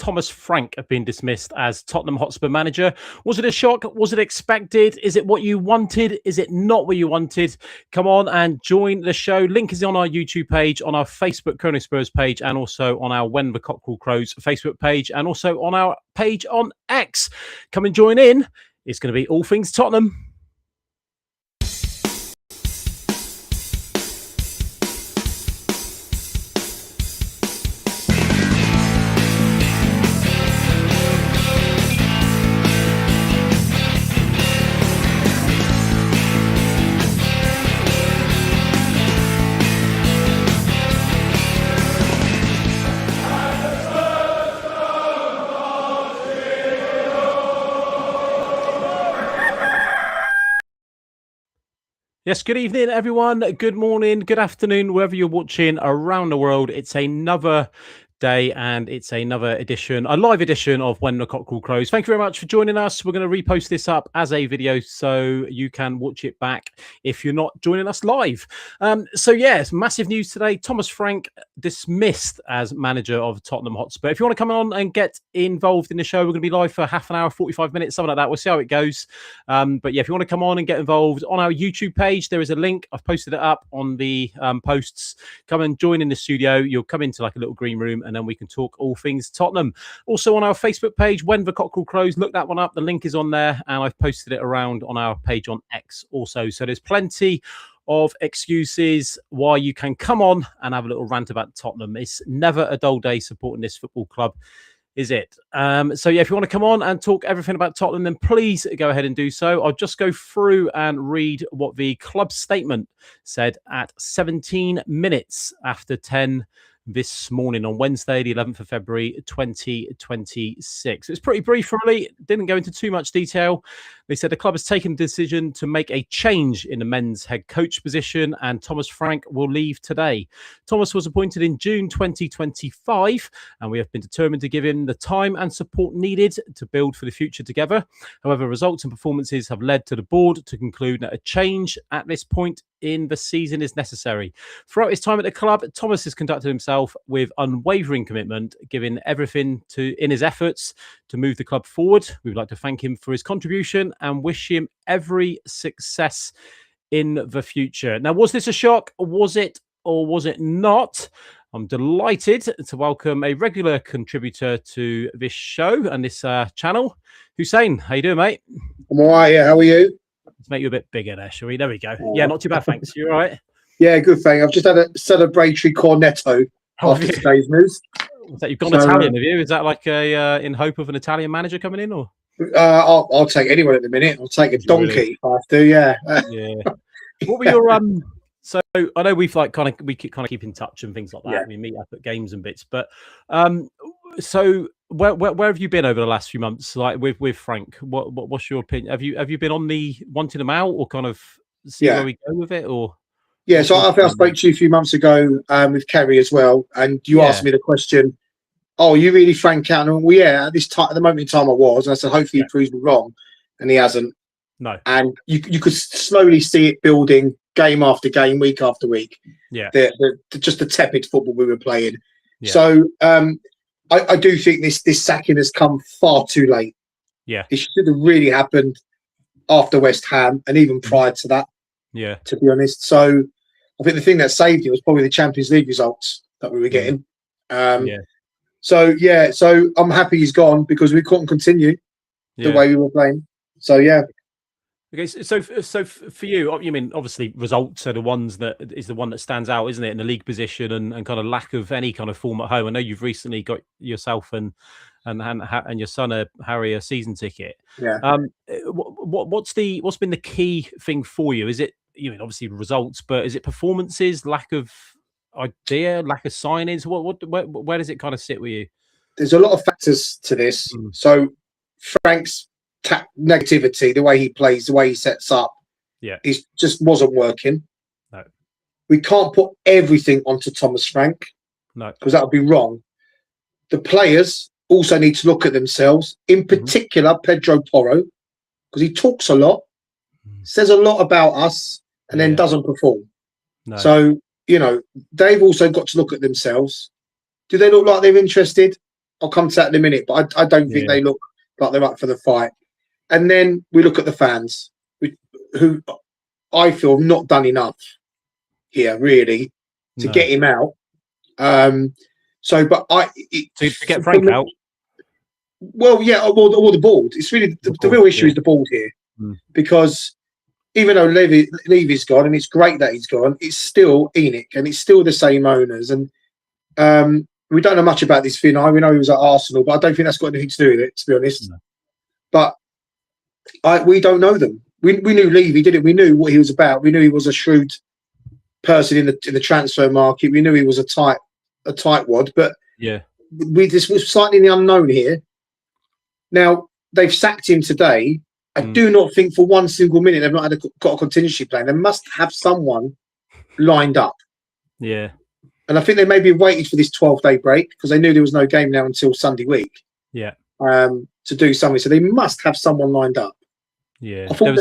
Thomas Frank have been dismissed as Tottenham Hotspur manager. Was it a shock? Was it expected? Is it what you wanted? Is it not what you wanted? Come on and join the show. Link is on our YouTube page, on our Facebook Chrono Spurs page, and also on our When the Cockerel Crows Facebook page, and also on our page on X. Come and join in. It's going to be all things Tottenham. Yes, good evening, everyone. Good morning, good afternoon, wherever you're watching around the world. It's another day and it's another edition, a live edition of When the Cockerel Crows. Thank you very much for joining us. We're going to repost this up as a video so you can watch it back if you're not joining us live. So yes, massive news today. Thomas Frank dismissed as manager of Tottenham Hotspur. If you want to come on and get involved in the show, we're going to be live for half an hour, 45 minutes, something like that. We'll see how it goes. But yeah, if you want to come on and get involved on our YouTube page, there is a link. I've posted it up on the posts. Come and join in the studio. You'll come into like a little green room and then we can talk all things Tottenham. Also on our Facebook page, When the Cockerel Crows, look that one up. The link is on there and I've posted it around on our page on X also. So there's plenty of excuses why you can come on and have a little rant about Tottenham. It's never a dull day supporting this football club, is it? So yeah, if you want to come on and talk everything about Tottenham, then please go ahead and do so. I'll just go through and read what the club statement said at 17 minutes after 10 this morning on Wednesday, the 11th of February, 2026. It's pretty brief, really. Didn't go into too much detail. They said the club has taken the decision to make a change in the men's head coach position and Thomas Frank will leave today. Thomas was appointed in June 2025 and we have been determined to give him the time and support needed to build for the future together. However, results and performances have led to the board to conclude that a change at this point in the season is necessary. Throughout his time at the club, Thomas has conducted himself with unwavering commitment, giving everything in his efforts to move the club forward. We would like to thank him for his contribution and wish him every success in the future. Now, was this a shock? Was it or was it not? I'm delighted to welcome a regular contributor to this show and this channel. Hussein, how you doing, mate? I'm all right, yeah. How are you? Let's make you a bit bigger there, shall we? There we go. Yeah, not too bad, thanks. You all right? Yeah, good thing. I've just had a celebratory cornetto after today's news. Is that you've gone Italian, have you? Is that like a in hope of an Italian manager coming in, or? I'll take anyone at the minute. I'll take a donkey if I have to. Yeah. Yeah. What were your So I know we keep in touch and things like that. Yeah. We meet up at games and bits, but so where have you been over the last few months? Like with Frank, what's your opinion? Have you been on the wanting him out or kind of see where we go with it, or? Yeah, so I think I spoke to you a few months ago with Kerry as well, and you asked me the question, "Oh, you really Frank out?" And well, yeah, at the moment in time I was, and I said, hopefully he proves me wrong, and he hasn't. No. And you could slowly see it building game after game, week after week. Yeah. Just the tepid football we were playing. Yeah. So I do think this sacking has come far too late. Yeah. It should have really happened after West Ham and even prior to that. Yeah. To be honest. So I think the thing that saved it was probably the Champions League results that we were getting. So I'm happy he's gone because we couldn't continue the way we were playing. So yeah. Okay, so for you, you mean obviously results are the ones that is the one that stands out, isn't it, in the league position and kind of lack of any kind of form at home. I know you've recently got yourself and your son Harry a season ticket. Yeah. What's been the key thing for you? Is it obviously results, but is it performances, lack of idea, lack of signings? Where does it kind of sit with you? There's a lot of factors to this. So Frank's negativity, the way he plays, the way he sets up, it just wasn't working. No, we can't put everything onto Thomas Frank. No, because that would be wrong. The players also need to look at themselves, in particular Pedro Porro, because he talks a lot, says a lot about us, and then doesn't perform. No. So they've also got to look at themselves. Do they look like they're interested? I'll come to that in a minute, but I don't think they look like they're up for the fight. And then we look at the fans, who I feel have not done enough here, really, to get him out. To get Frank out. Well, yeah, or the board. It's really the real issue is the board here, because even though Levy's gone, and it's great that he's gone, it's still Enoch, and it's still the same owners. And we don't know much about this Finai. We know he was at Arsenal, but I don't think that's got anything to do with it, to be honest. No. But we don't know them. We knew Levy, didn't we? We knew what he was about. We knew he was a shrewd person in the transfer market. We knew he was a tightwad. But this was slightly the unknown here. Now they've sacked him today. I do not think for one single minute they've not got a contingency plan. They must have someone lined up. Yeah. And I think they maybe waited for this 12-day break because they knew there was no game now until Sunday week. Yeah. To do something. So they must have someone lined up. Yeah. I thought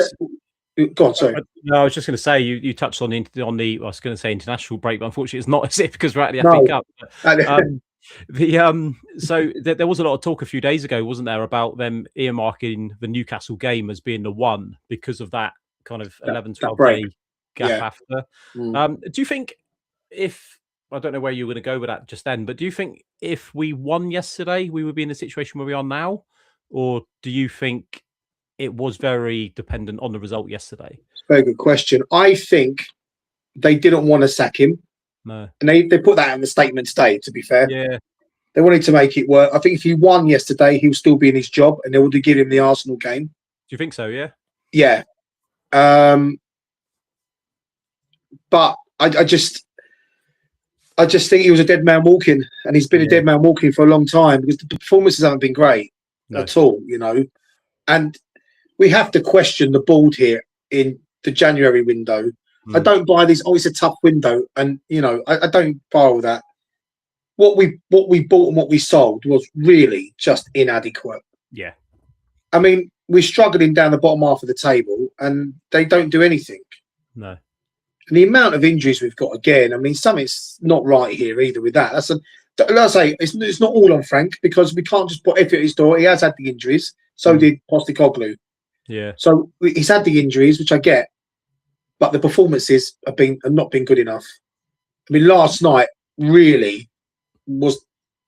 go on, sorry. No, I was just going to say you touched on the I was going to say international break, but unfortunately it's not as if because we're at the FA Cup. So there was a lot of talk a few days ago, wasn't there, about them earmarking the Newcastle game as being the one because of that kind of 11-12 day gap after. Do you think I don't know where you were going to go with that just then, but do you think if we won yesterday, we would be in the situation where we are now? Or do you think it was very dependent on the result yesterday? Very good question. I think they didn't want to sack him. No. And they put that in the statement today, to be fair. Yeah. They wanted to make it work. I think if he won yesterday, he'll still be in his job and they would give him the Arsenal game. Do you think so? Yeah. Yeah. But I just think he was a dead man walking, and he's been a dead man walking for a long time because the performances haven't been great at all, And we have to question the board here in the January window. I don't buy these. Oh, it's a tough window, and I don't buy all that. What we bought and what we sold was really just inadequate. Yeah, I mean, we're struggling down the bottom half of the table, and they don't do anything. No. And the amount of injuries we've got again, I mean, something's not right here either with that. Like I say, it's not all on Frank because we can't just put effort at his door. He has had the injuries. So did Postecoglou. Yeah. So he's had the injuries, which I get, but the performances have not been good enough. I mean, last night really was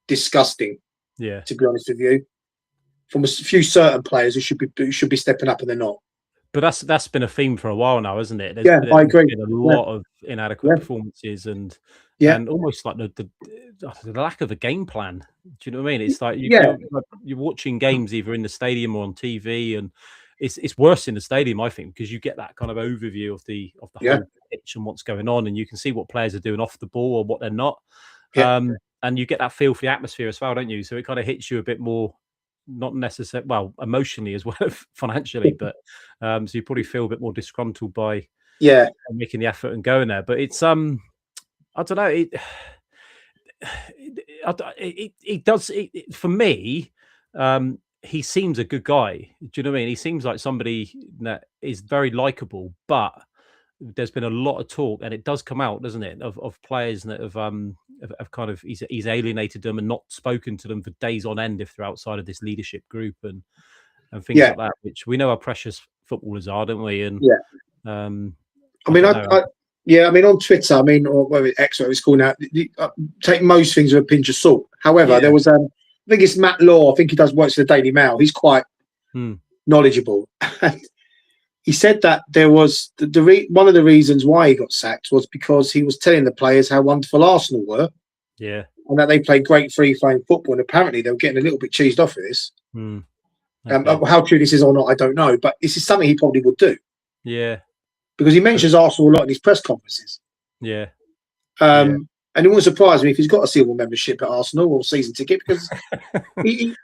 disgusting. Yeah. To be honest with you, from a few certain players who should be stepping up and they're not. But that's been a theme for a while now, isn't it? I agree. Been a lot of inadequate performances and almost like the lack of a game plan. Do you know what I mean? It's like you're watching games either in the stadium or on TV, and it's worse in the stadium, I think, because you get that kind of overview of the whole pitch and what's going on, and you can see what players are doing off the ball or what they're not. And you get that feel for the atmosphere as well, don't you? So it kind of hits you a bit more. Not necessarily, well, emotionally as well as financially, but so you probably feel a bit more disgruntled by making the effort and going there. But it's I don't know, it does for me. He seems a good guy. Do you know what I mean? He seems like somebody that is very likable, but there's been a lot of talk, and it does come out, doesn't it, of players that have kind of he's alienated them and not spoken to them for days on end if they're outside of this leadership group and things like that, which we know how precious footballers are, don't we? And I mean, I mean, on Twitter, I mean, or whatever X, whatever it's called now, take most things with a pinch of salt. However, there was I think it's Matt Law. I think he works for the Daily Mail. He's quite knowledgeable. He said that there was one of the reasons why he got sacked was because he was telling the players how wonderful Arsenal were. Yeah. And that they played great free-flowing football. And apparently they were getting a little bit cheesed off with this. Okay. How true this is or not, I don't know. But this is something he probably would do. Yeah. Because he mentions Arsenal a lot in his press conferences. Yeah. And it wouldn't surprise me if he's got a silver membership at Arsenal or season ticket because he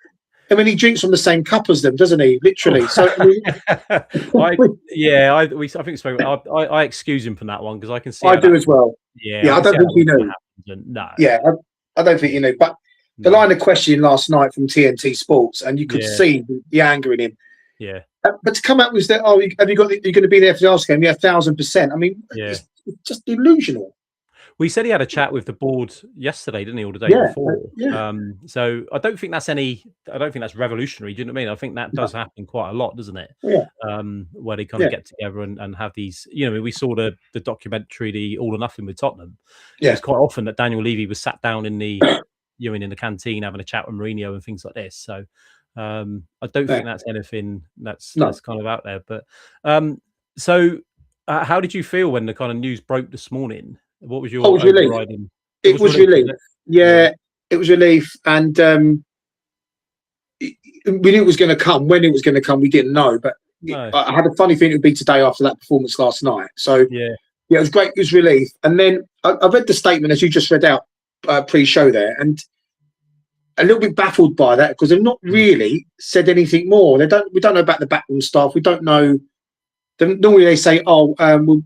drinks from the same cup as them, doesn't he? Literally. So I think we spoke about, I excuse him from that one because I can see. I do as well. Yeah. I don't think he knew. No. Yeah, I don't think he knew. But the line of questioning last night from TNT Sports, and you could see the anger in him. Yeah. But to come up with that, you're going to be there for the Arsenal game? Yeah, 1,000%. I mean, it's just delusional. Well, he said he had a chat with the board yesterday, didn't he, or the day before? So I don't think that's revolutionary. Do you know what I mean? I think that does happen quite a lot, doesn't it? Yeah. Where they kind of get together and have these. We saw the documentary, the All or Nothing with Tottenham. Yeah. It was quite often that Daniel Levy was sat down in the in the canteen having a chat with Mourinho and things like this. So I don't think that's anything that's kind of out there. But how did you feel when the kind of news broke this morning? What was your overriding? It was relief. Yeah, it was relief, and we knew it was going to come. When it was going to come, we didn't know. But I had a funny feeling it would be today after that performance last night. So yeah, it was great. It was relief. And then I read the statement as you just read out pre-show there, and a little bit baffled by that because they've not really said anything more. We don't know about the backroom staff. We don't know. Normally they say, "Oh,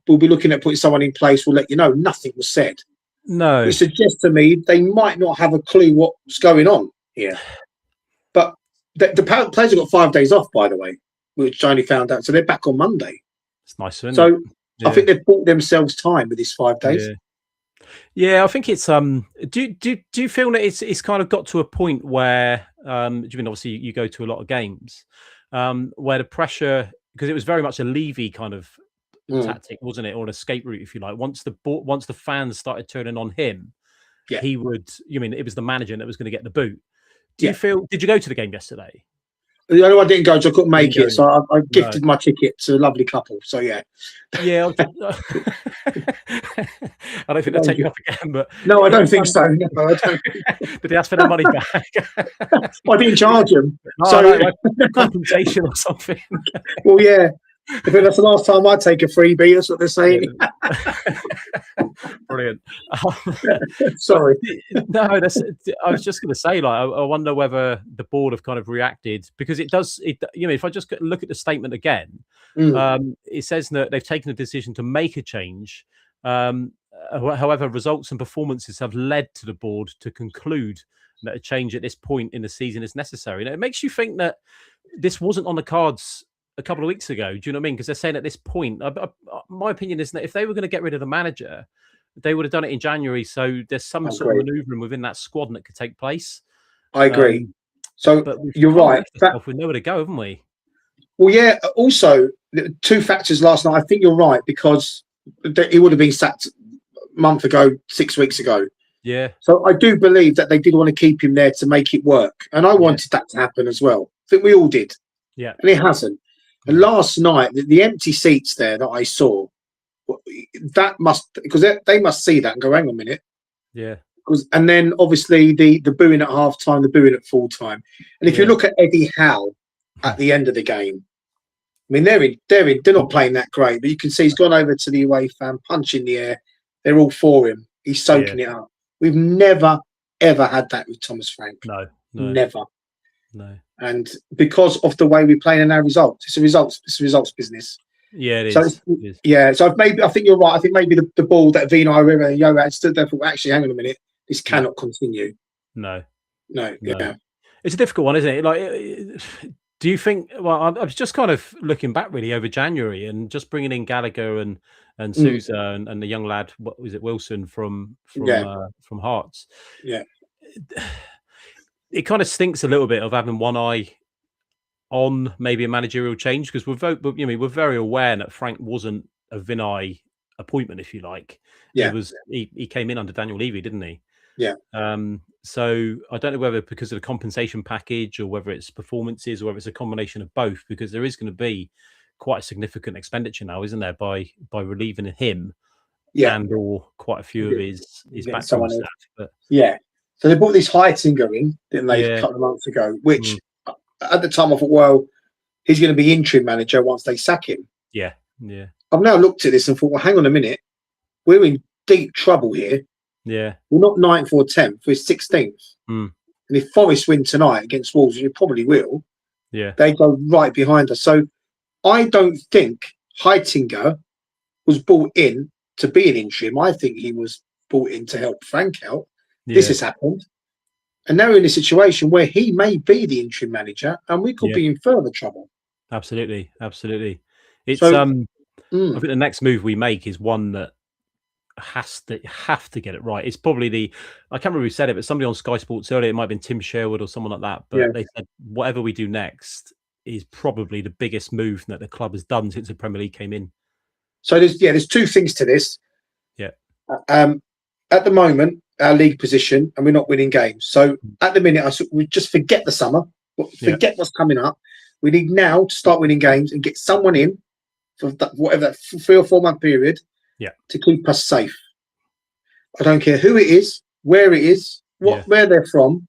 we'll be looking at putting someone in place. We'll let you know." Nothing was said. No, it suggests to me they might not have a clue what's going on here. But the players have got 5 days off, by the way, which I only found out. So they're back on Monday. It's nice, isn't it? So I think they've bought themselves time with these 5 days. Yeah, I think it's. Do you feel that it's kind of got to a point where obviously you go to a lot of games where the pressure. Because it was very much a Levy kind of tactic, wasn't it, or an escape route, if you like. Once the fans started turning on him, he would. It was the manager that was going to get the boot. Do you feel? Did you go to the game yesterday? I didn't go, so I couldn't make it. So I gifted my ticket to a lovely couple. So yeah. I don't think they'll take you up again, but no, I don't think so. No, I don't. Did they ask for their money back? I didn't charge them. Like compensation or something. Well, yeah. If that's the last time I take a freebie, that's what they're saying. Brilliant. Sorry. No, I was just going to say, I wonder whether the board have kind of reacted because it does. If I just look at the statement again, it says that they've taken a decision to make a change. However, results and performances have led to the board to conclude that a change at this point in the season is necessary. Now, it makes you think that this wasn't on the cards a couple of weeks ago. Do you know what I mean? Because they're saying at this point, my opinion is that if they were going to get rid of the manager, they would have done it in January. So there's some sort of manoeuvring within that squad that could take place. I agree. So you're right. We've nowhere to go, haven't we? Well, yeah. Also, 2 factors last night. I think you're right because he would have been sacked a month ago, 6 weeks ago. Yeah. So I do believe that they did want to keep him there to make it work, and I wanted that to happen as well. I think we all did. Yeah. And it hasn't. And last night, the empty seats there that I saw, that must, because they must see that and go, hang on a minute. Yeah. And then obviously the booing at half time, the booing at full time. And if you look at Eddie Howe at the end of the game, I mean, they're not playing that great, but you can see he's gone over to the away fan, punch in the air. They're all for him. He's soaking it up. We've never, ever had that with Thomas Frank. No. Never. No. And because of the way we play in our results, it's a results business. Yeah, it is. So it is. Yeah, so I think you're right. I think maybe the ball that Vino Rivera and Yo had stood there for, actually, hang on a minute, this cannot continue. No. Yeah. It's a difficult one, isn't it? Like, do you think? Well, I was just kind of looking back really over January and just bringing in Gallagher and Sousa and the young lad. What was it, Wilson from Hearts? Yeah. It kind of stinks a little bit of having one eye on maybe a managerial change because we're very aware that Frank wasn't a Vinay appointment, if you like. Yeah. It was he came in under Daniel Levy, didn't he? Yeah. So I don't know whether because of the compensation package or whether it's performances or whether it's a combination of both, because there is going to be quite a significant expenditure now, isn't there, by relieving him and or quite a few of his background staff. But so they brought this Heitinger in, didn't they, a couple of months ago, which at the time I thought, well, he's going to be interim manager once they sack him. Yeah. I've now looked at this and thought, well, hang on a minute. We're in deep trouble here. Yeah. We're not 9th or 10th, we're 16th. And if Forest win tonight against Wolves, you probably will, they go right behind us. So I don't think Heitinger was brought in to be an interim. I think he was brought in to help Frank out. This has happened. And now we're in a situation where he may be the interim manager and we could be in further trouble. Absolutely. It's I think the next move we make is one that have to get it right. It's probably I can't remember who said it, but somebody on Sky Sports earlier, it might have been Tim Sherwood or someone like that. But they said whatever we do next is probably the biggest move that the club has done since the Premier League came in. So there's two things to this. Yeah. At the moment, our league position, and we're not winning games. So at the minute, we just forget the summer, forget what's coming up. We need now to start winning games and get someone in for whatever that 3 or 4 month period. Yeah. To keep us safe. I don't care who it is, where it is, where they're from,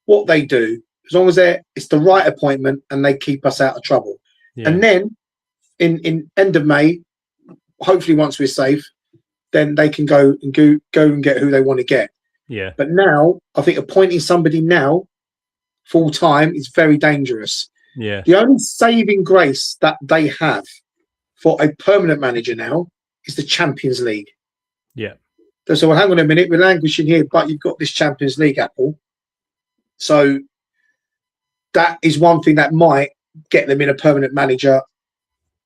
what they do, as long as it's the right appointment and they keep us out of trouble. Yeah. And then in end of May, hopefully once we're safe, then they can go and get who they want to get. Yeah. But now I think appointing somebody now full time is very dangerous. Yeah. The only saving grace that they have for a permanent manager now is the Champions League. Yeah. So, well, hang on a minute, we're languishing here, but you've got this Champions League apple. So that is one thing that might get them in a permanent manager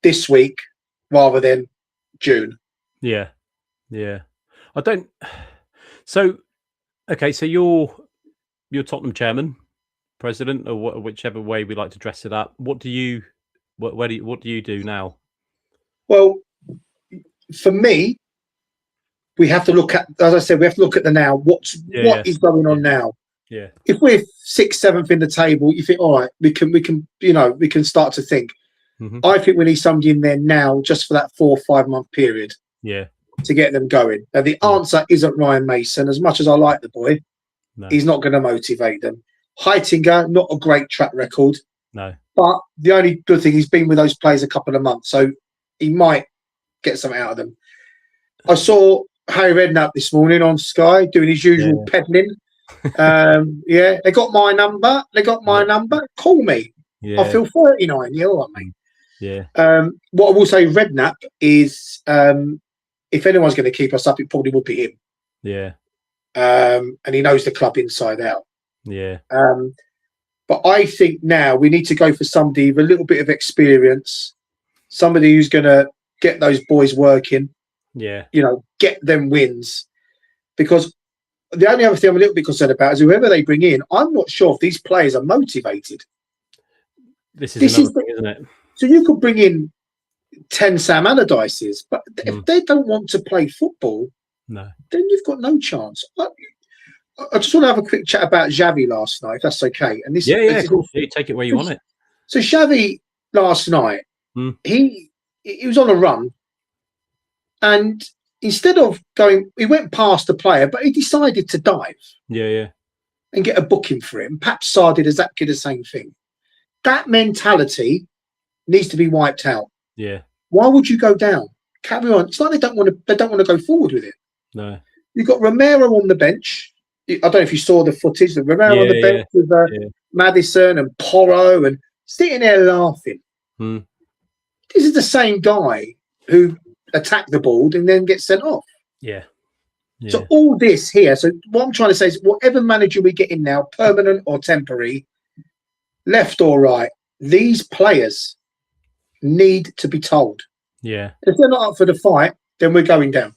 this week rather than June. Yeah. Yeah. I don't. So, okay. So you're Tottenham chairman, president, or whichever way we like to dress it up. What do you do now? Well, for me, we have to look at, as I said, we have to look at the now. What is going on now? Yeah. If we're 6th, 7th in the table, you think, all right, we can start to think. Mm-hmm. I think we need somebody in there now, just for that 4 or 5 month period. Yeah. To get them going. Now the answer isn't Ryan Mason. As much as I like the boy, he's not going to motivate them. Heitinger, not a great track record. No. But the only good thing, he's been with those players a couple of months, so he might get something out of them. I saw Harry Redknapp this morning on Sky doing his usual peddling. They got my number. Call me. Yeah. I feel 39. Yeah, all right, mate. Yeah. What I will say, Redknapp is, if anyone's going to keep us up, it probably would be him. Yeah. And he knows the club inside out. Yeah. But I think now we need to go for somebody with a little bit of experience, somebody who's going to get those boys working. Yeah. Get them wins. Because the only other thing I'm a little bit concerned about is whoever they bring in, I'm not sure if these players are motivated. This is another thing, isn't it? So you could bring in 10 Sam Allardyces, but if they don't want to play football, then you've got no chance. I just want to have a quick chat about Xavi last night, if that's okay. And this, of course. You take it where you want it. So Xavi last night, he was on a run, and instead of going, he went past the player, but he decided to dive. Yeah. And get a booking for him. Perhaps Sarr did exactly the same thing. That mentality needs to be wiped out. Yeah. Why would you go down? Carry on. It's like they don't want to go forward with it. No. You've got Romero on the bench. I don't know if you saw the footage. Romero on the bench with Maddison and Porro and sitting there laughing. This is the same guy who attacked the ball and then gets sent off. Yeah. So all this here. So what I'm trying to say is, whatever manager we get in now, permanent or temporary, left or right, these players need to be told. Yeah. If they're not up for the fight, then we're going down.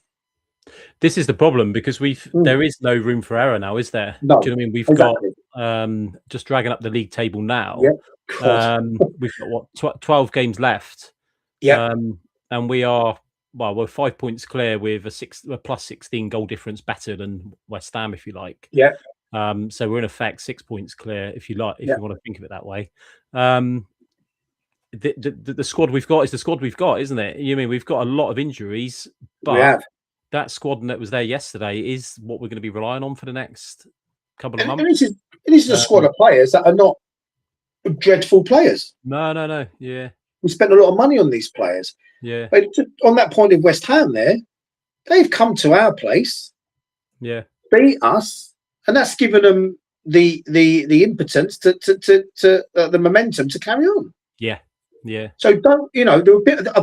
This is the problem, because there is no room for error now, is there? No, do you know what I mean? We've got just dragging up the league table now. Yeah. We've got 12 games left. Yeah. And we're 5 points clear with a plus 16 goal difference better than West Ham, if you like. Yeah. So we're in effect 6 points clear, if you like, if you want to think of it that way. The squad we've got is the squad we've got, isn't it? You mean we've got a lot of injuries, but that squad that was there yesterday is what we're going to be relying on for the next couple of months. And this is a squad of players that are not dreadful players. No. Yeah. We spent a lot of money on these players. Yeah. But on that point of West Ham there, they've come to our place. Yeah. Beat us, and that's given them the impotence to the momentum to carry on. Yeah. Yeah. So they were I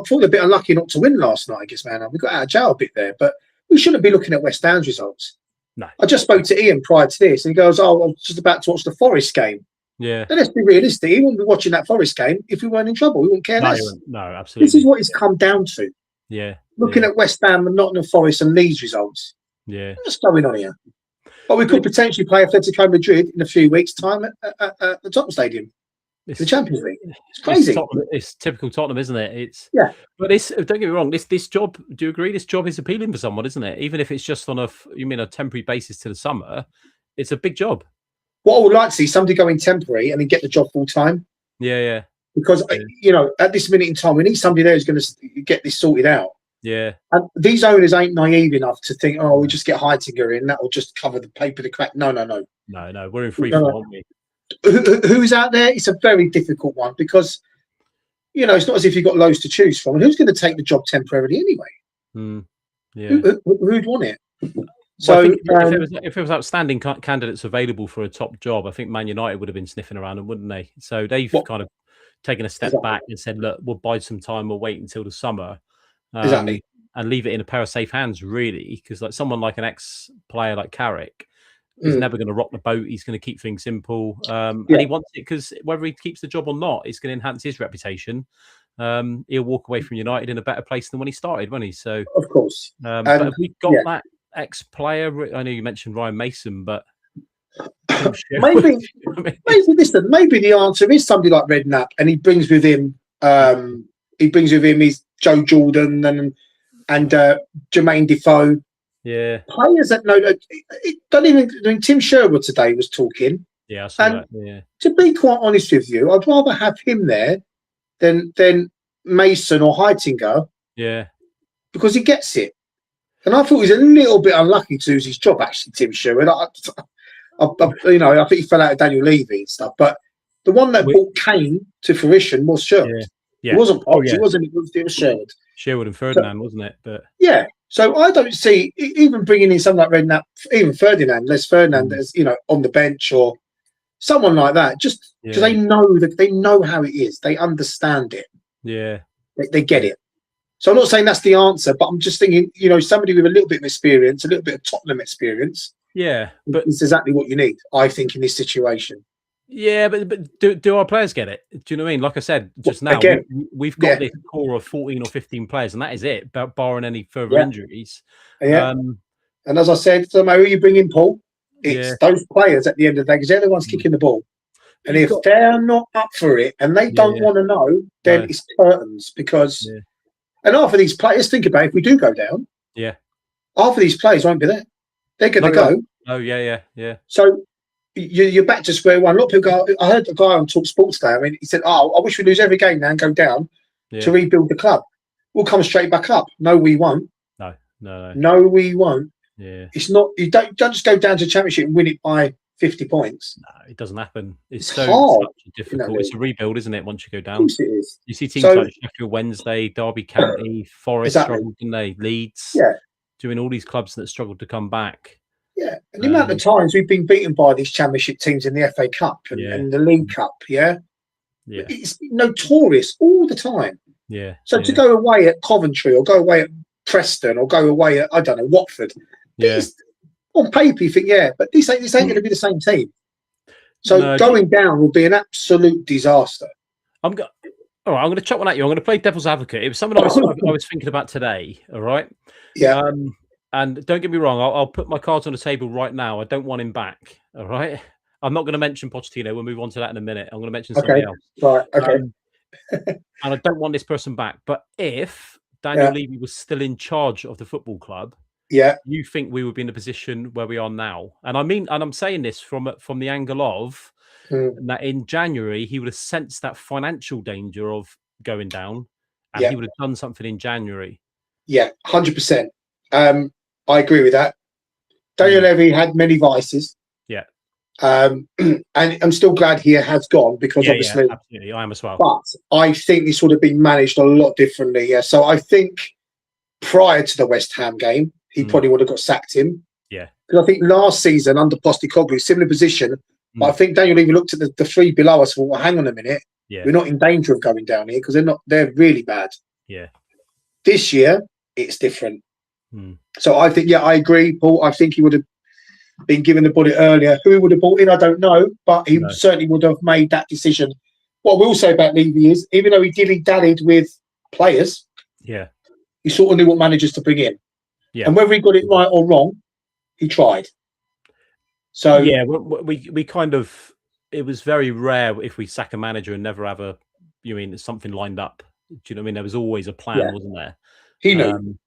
thought a bit unlucky not to win last night against Man. We got out of jail a bit there, but we shouldn't be looking at West Ham's results. No. I just spoke to Ian prior to this, and he goes, "Oh, I was just about to watch the Forest game." Yeah. Now, let's be realistic. He wouldn't be watching that Forest game if we weren't in trouble. We wouldn't care less. No, absolutely. This is what it's come down to. Yeah. Looking at West Ham and Nottingham Forest and Leeds results. Yeah. What's going on here? But we could potentially play Atletico Madrid in a few weeks' time at the Tottenham Stadium. The Champions League. It's crazy. It's typical Tottenham, isn't it? Yeah. But don't get me wrong. This job. Do you agree? This job is appealing for someone, isn't it? Even if it's just on a temporary basis to the summer, it's a big job. What I would like to see somebody go in temporary and then get the job full time. Yeah. Because at this minute in time, we need somebody there who's going to get this sorted out. Yeah. And these owners ain't naive enough to think, oh, we just get Heitinger in, that will just cover the paper, the crack. No. No, we're in free fall, aren't we? Who's out there? It's a very difficult one because, it's not as if you've got loads to choose from. And who's going to take the job temporarily anyway? Yeah. Who'd want it? So, if there was outstanding candidates available for a top job, I think Man United would have been sniffing around them, wouldn't they? So they've kind of taken a step back and said, look, we'll bide some time. We'll wait until the summer. Exactly. And leave it in a pair of safe hands, really, because someone like an ex-player like Carrick is never going to rock the boat. He's going to keep things simple, and he wants it because whether he keeps the job or not, it's going to enhance his reputation. He'll walk away from United in a better place than when he started, won't he? So, of course. But have we got that ex-player? I know you mentioned Ryan Mason, but maybe the answer is somebody like Redknapp, and he brings with him his Joe Jordan and Jermaine Defoe. Yeah, players that know. Don't even. I mean, Tim Sherwood today was talking. Yeah, I saw that. Yeah. To be quite honest with you, I'd rather have him there than Mason or Heitinger. Yeah, because he gets it. And I thought he was a little bit unlucky to lose his job. Actually, Tim Sherwood. I think he fell out of Daniel Levy and stuff. But the one that brought Kane to fruition was Sherwood. Yeah. It wasn't Potts. It wasn't. It was Sherwood. Sherwood and Ferdinand, wasn't it? But yeah. So I don't see even bringing in someone like Redknapp, even Les Ferdinand, as on the bench or someone like that, just because they know how it is, they understand it. Yeah, they get it. So I'm not saying that's the answer, but I'm just thinking, somebody with a little bit of experience, a little bit of Tottenham experience. Yeah, but it's exactly what you need, I think, in this situation. Yeah, but do our players get it? Do you know what I mean? Like I said just now, we've got this core of 14 or 15 players, and that is it, barring any further injuries. Yeah. And as I said, no matter who you bring in, Paul, it's those players at the end of the day, because they're the ones kicking the ball. And if they're not up for it and they don't want to know, then it's curtains. Because, and half of these players, think about it, if we do go down, half of these players won't be there. They're going to go. Oh, yeah. So, you're back to square one. A lot of people go, I heard a guy on Talk Sports today. I mean, he said, I wish we lose every game now and go down to rebuild the club. We'll come straight back up. No, we won't. No, we won't. Yeah. It's not, you don't just go down to the Championship and win it by 50 points. No, it doesn't happen. It's hard. Such difficult. It's a rebuild, isn't it, once you go down? Of course it is. You see teams like Sheffield Wednesday, Derby County, Forest struggled, didn't they? Leeds. Yeah. Doing all these clubs that struggled to come back. Yeah, and the amount of times we've been beaten by these Championship teams in the FA Cup and the League Cup, it's notorious all the time. Yeah. So to go away at Coventry or go away at Preston or go away at Watford, on paper you think but this ain't going to be the same team. So going down will be an absolute disaster. All right, I'm going to chuck one at you. I'm going to play devil's advocate. It was something I was thinking about today. All right. Yeah. And don't get me wrong, I'll put my cards on the table right now. I don't want him back. All right. I'm not going to mention Pochettino. We'll move on to that in a minute. I'm going to mention somebody else. Right. Okay. And I don't want this person back. But if Daniel Levy was still in charge of the football club, you think we would be in the position where we are now? And I'm saying this from the angle of that in January he would have sensed that financial danger of going down, and he would have done something in January. Yeah, 100%. I agree with that. Daniel Levy had many vices. Yeah. And I'm still glad he has gone because obviously, absolutely, I am as well. But I think this would have been managed a lot differently. Yeah. So I think prior to the West Ham game, he probably would have got sacked him. Yeah. Because I think last season under Postecoglou, similar position. But I think Daniel Levy looked at the three below us and thought, well, hang on a minute. Yeah. We're not in danger of going down here because they're really bad. Yeah. This year, it's different. So I think, I agree, Paul. I think he would have been given the bullet earlier. Who he would have brought in, I don't know, but he certainly would have made that decision. What we'll say about Levy is, even though he dilly-dallied with players, he sort of knew what managers to bring in. Yeah. And whether he got it right or wrong, he tried. So yeah, we kind of, it was very rare if we sack a manager and never have something lined up. Do you know what I mean? There was always a plan, wasn't there? He knew.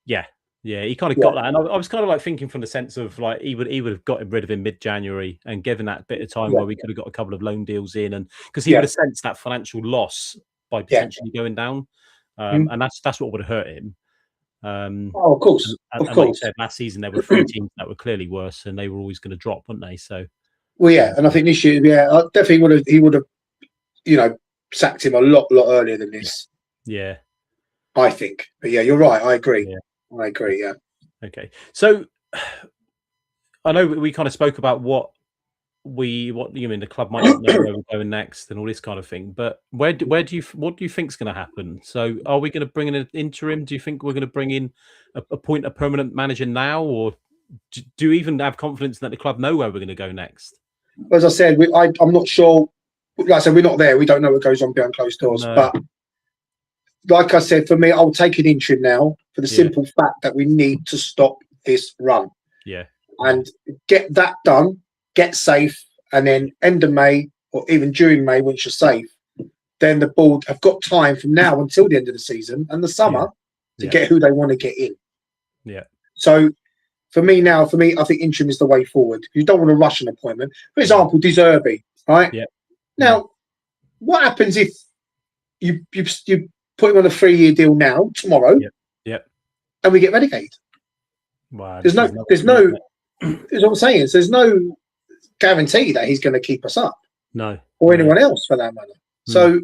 Yeah, he kind of got that, and I was kind of like thinking from the sense of like he would have gotten rid of him mid-January and given that bit of time where we could have got a couple of loan deals in, and because he would have sensed that financial loss by potentially going down, and that's what would have hurt him. Of course, and like you said, last season there were 3 teams that were clearly worse, and they were always going to drop, weren't they? So, and I think this year, I definitely he would have, sacked him a lot earlier than this. Yeah, I think. But yeah, you're right. I agree. I agree. Yeah. Okay. So I know we kind of spoke about what the club might not know where we're going next and all this kind of thing. But what do you think is going to happen? So are we going to bring in an interim? Do you think we're going to bring in appoint a permanent manager now, or do you even have confidence that the club know where we're going to go next? As I said, I'm not sure. Like I said, we're not there. We don't know what goes on behind closed doors. No. But like I said, for me, I'll take an interim now for the simple fact that we need to stop this run. Yeah. And get that done, get safe, and then end of May or even during May, once you're safe, then the board have got time from now until the end of the season and the summer to get who they want to get in. Yeah. So for me, I think interim is the way forward. You don't want to rush an appointment. For example, De Zerbi, right? Yeah. Now, what happens if you put him on a 3-year deal now, tomorrow, and we get relegated? Wow, there's what I'm saying. So there's no guarantee that he's going to keep us up. No. Or anyone else for that matter. So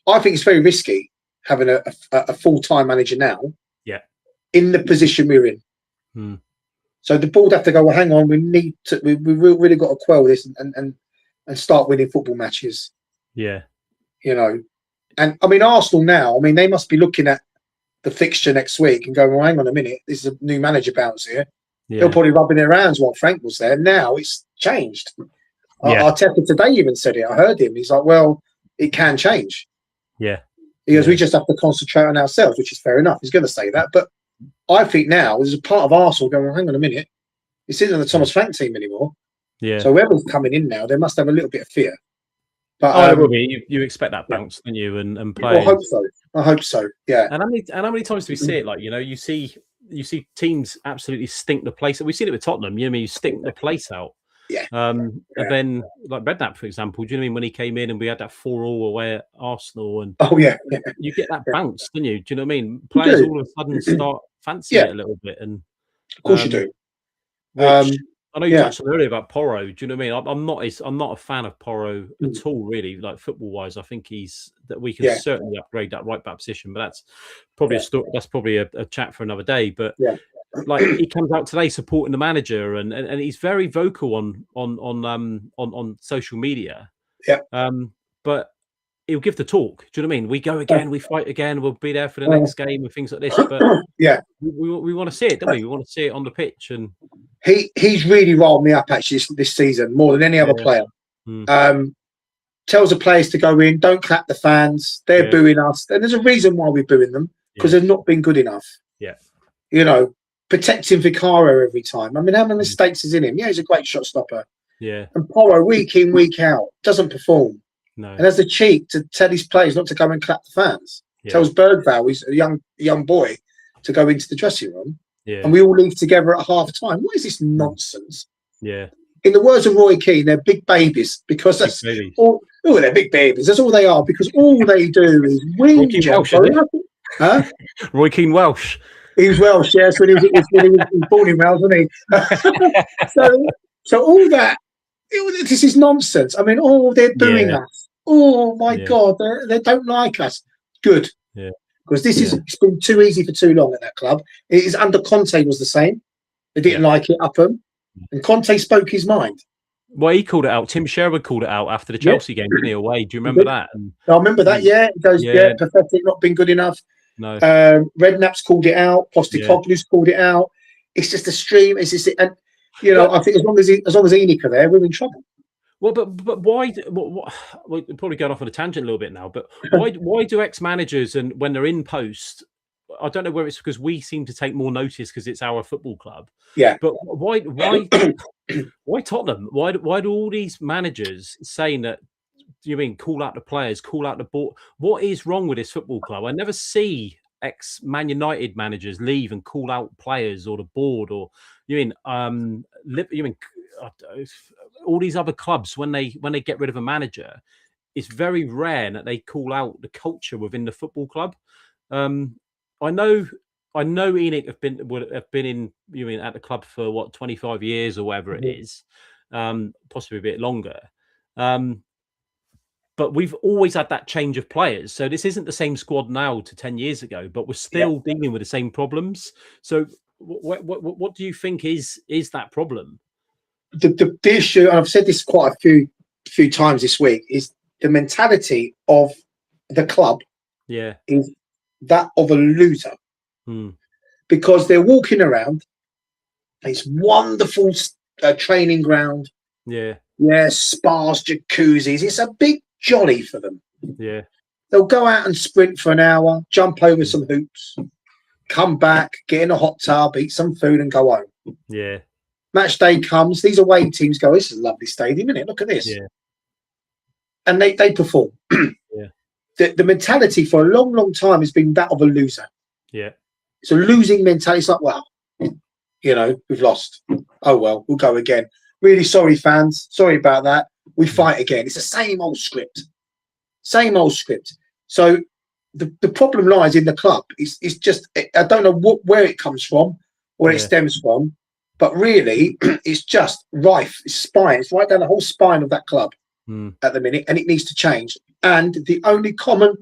I think it's very risky having a full-time manager now. Yeah. In the position we're in. So the board have to go, well, hang on, we really got to quell this and start winning football matches. Yeah. And I mean, Arsenal now, they must be looking at the fixture next week and going, well, hang on a minute, this is a new manager bounce here. Yeah. They'll probably rubbing their hands while Frank was there. Now it's changed. Arteta today even said it. I heard him. He's like, well, it can change. Yeah. Because we just have to concentrate on ourselves, which is fair enough. He's going to say that. But I think now there's a part of Arsenal going, well, hang on a minute. This isn't the Thomas Frank team anymore. Yeah. So whoever's coming in now, they must have a little bit of fear. But there will be. You expect that bounce, don't you? And play. I hope so. Yeah. And how many times do we see it? Like, you see teams absolutely stink the place. We've seen it with Tottenham. You stink the place out. Yeah. And then like Redknapp, for example, do you know what I mean? When he came in and we had that 4-4 away at Arsenal, and you get that bounce, don't you? Do you know what I mean? Players all of a sudden start fancying it a little bit, and of course you do. I know you touched on earlier about Porro. Do you know what I mean? I'm not a fan of Porro at all, really. Like football wise, I think that we can certainly upgrade that right back position, but that's probably that's probably a chat for another day. But like he comes out today supporting the manager, and he's very vocal on social media. Yeah. But he'll give the talk. Do you know what I mean? We go again, we fight again, we'll be there for the next game and things like this. But we want to see it, don't we? We want to see it on the pitch. And he's really rolled me up actually this season more than any other player. Tells the players to go in, don't clap the fans. They're booing us, and there's a reason why we're booing them, because they've not been good enough. Yeah. Protecting Vicario every time. How many mistakes is in him? Yeah, he's a great shot stopper. Yeah. And Porro, week in, week out, doesn't perform. No. And has the cheek to tell his players not to go and clap the fans. Yeah. Tells Bergvall, he's a young boy, to go into the dressing room. Yeah. And we all leave together at half time. What is this nonsense? Yeah. In the words of Roy Keane, they're big babies, because that's all. Oh, they're big babies. That's all they are, because all they do is win. Roy Keane Welsh. He was Welsh, yes, when he was born in Wales, wasn't he? so all that, this is nonsense. They're booing us. Oh my God, they don't like us. Good. Yeah. Because it's been too easy for too long at that club. It is under Conte was the same. They didn't like it up them. And Conte spoke his mind. Well, he called it out. Tim Sherwood called it out after the Chelsea game, didn't he, away? Do you remember that? And I remember that, He goes, pathetic, not been good enough. No. Redknapp's called it out. Postecoglou's called it out. It's just a stream. It's just, and I think as long as Enoch are there, we're in trouble. Well, but why? We're probably going off on a tangent a little bit now. But why do ex-managers, and when they're in post, I don't know whether it's because we seem to take more notice because it's our football club. Yeah. But why Tottenham? Why do all these managers saying that? Do you mean call out the players, call out the board? What is wrong with this football club? I never see ex-Man United managers leave and call out players or the board, or you mean all these other clubs when they get rid of a manager, it's very rare that they call out the culture within the football club. I know ENIC would have been in at the club for what 25 years or whatever it is, possibly a bit longer. But we've always had that change of players. So this isn't the same squad now to 10 years ago, but we're still dealing with the same problems. So what do you think is that problem? The issue, and I've said this quite a few times this week, is the mentality of the club is that of a loser. Because they're walking around this wonderful training ground. Spas, jacuzzis. It's a big jolly for them. They'll go out and sprint for an hour, jump over some hoops, come back, get in a hot tub, eat some food and go home. Match day comes, these away teams go, this is a lovely stadium, isn't it? Look at this. And they perform. The mentality for a long, long time has been that of a loser. It's a losing mentality. It's like, well, we've lost. Oh, well, we'll go again. Really sorry, fans. Sorry about that. We fight again. It's the same old script. Same old script. So the problem lies in the club. It's just, I don't know where it comes from, where it stems from, but really it's just rife. It's spine. It's right down the whole spine of that club at the minute, and it needs to change. And the only common,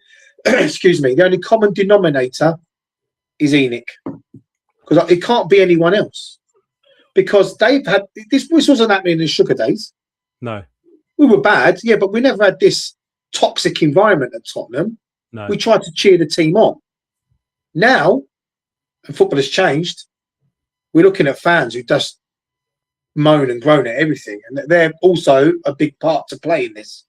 the only common denominator is ENIC, because it can't be anyone else. Because they've had this wasn't happening in the Sugar days. No, we were bad, but we never had this toxic environment at Tottenham. No, we tried to cheer the team on. Now, and football has changed. We're looking at fans who just moan and groan at everything, and they're also a big part to play in this.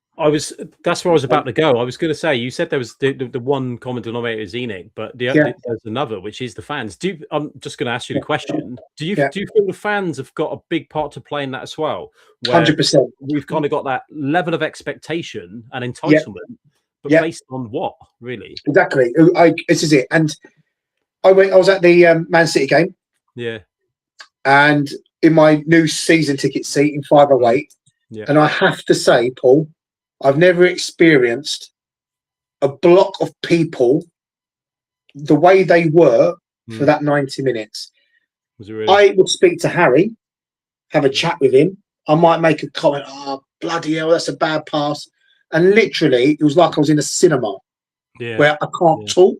That's where I was about to go. I was going to say, you said there was the one common denominator is ENIC, but there's another, which is the fans. I'm just going to ask you the question. Do you feel the fans have got a big part to play in that as well? 100%. We've kind of got that level of expectation and entitlement, but based on what, really? Exactly. This is it. And I was at the Man City game. And in my new season ticket seat in 508. And I have to say, Paul, I've never experienced a block of people the way they were for that 90 minutes. Was it really? I would speak to Harry, have a chat with him. I might make a comment, oh, bloody hell, that's a bad pass. And literally, it was like I was in a cinema where I can't talk.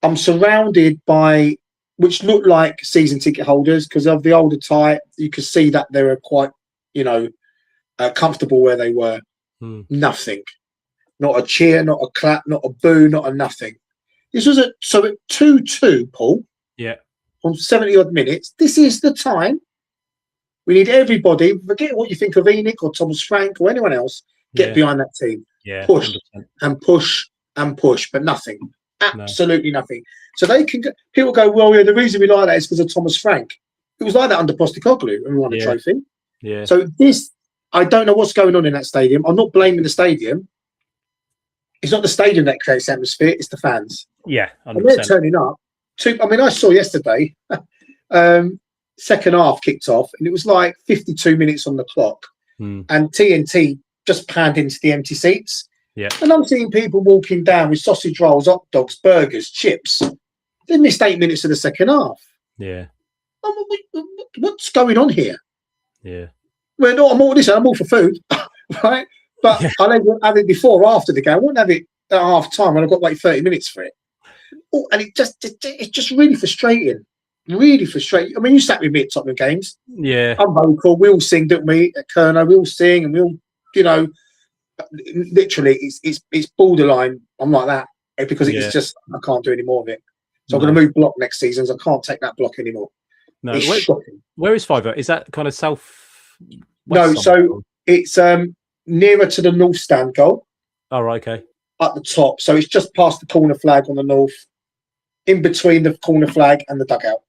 I'm surrounded by, which look like season ticket holders because of the older type. You could see that they were quite, comfortable where they were. Nothing, not a cheer, not a clap, not a boo, not a nothing. This was at 2-2, Paul. On 70 odd minutes. This is the time we need everybody. Forget what you think of ENIC or Thomas Frank or anyone else. Get behind that team. Push 100%. And push and push, but nothing. Absolutely nothing. So they can. People go, well, the reason we like that is because of Thomas Frank. It was like that under Postecoglou when we won the trophy. So this. I don't know what's going on in that stadium. I'm not blaming the stadium. It's not the stadium that creates atmosphere. It's the fans. 100%. And they're turning up. I saw yesterday, second half kicked off, and it was like 52 minutes on the clock. And TNT just panned into the empty seats. And I'm seeing people walking down with sausage rolls, hot dogs, burgers, chips. They missed 8 minutes of the second half. What's going on here? Well, no, I'm all for food, right? But I'll have it before or after the game. I won't have it at half time when I've got like 30 minutes for it. Oh, and it's just really frustrating. Really frustrating. I mean, you sat with me at Tottenham games. I'm vocal. We all sing, don't we? At Kerno, we all sing, and we all, literally, it's borderline. I'm like that because it's just I can't do any more of it. So I'm going to move block next season. So I can't take that block anymore. No, where is Fiverr? Is that kind of south? No, so it's nearer to the north stand goal. Oh, right, okay. At the top, so it's just past the corner flag on the north. in between the corner flag and the dugout.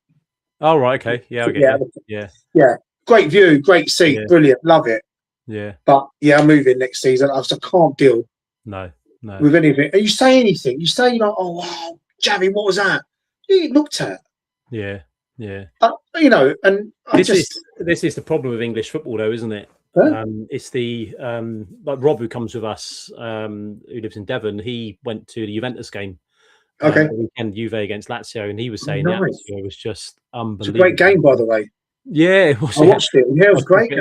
Oh, right. Okay. Yeah. I get you. Yeah. Great view, great seat, brilliant, love it. Yeah. But yeah, I'm moving next season. I can't deal. No. With anything. And you say anything, you say like, "Oh wow, Javi, what was that?" You looked at. Yeah. You know, and this is the problem with English football, though, isn't it? Huh? It's the like Rob, who comes with us, who lives in Devon. He went to the Juventus game. Okay. The weekend, Juve against Lazio, and he was saying the atmosphere was just unbelievable. It's a great game, by the way. Yeah, it was. I watched it. Yeah, it was great.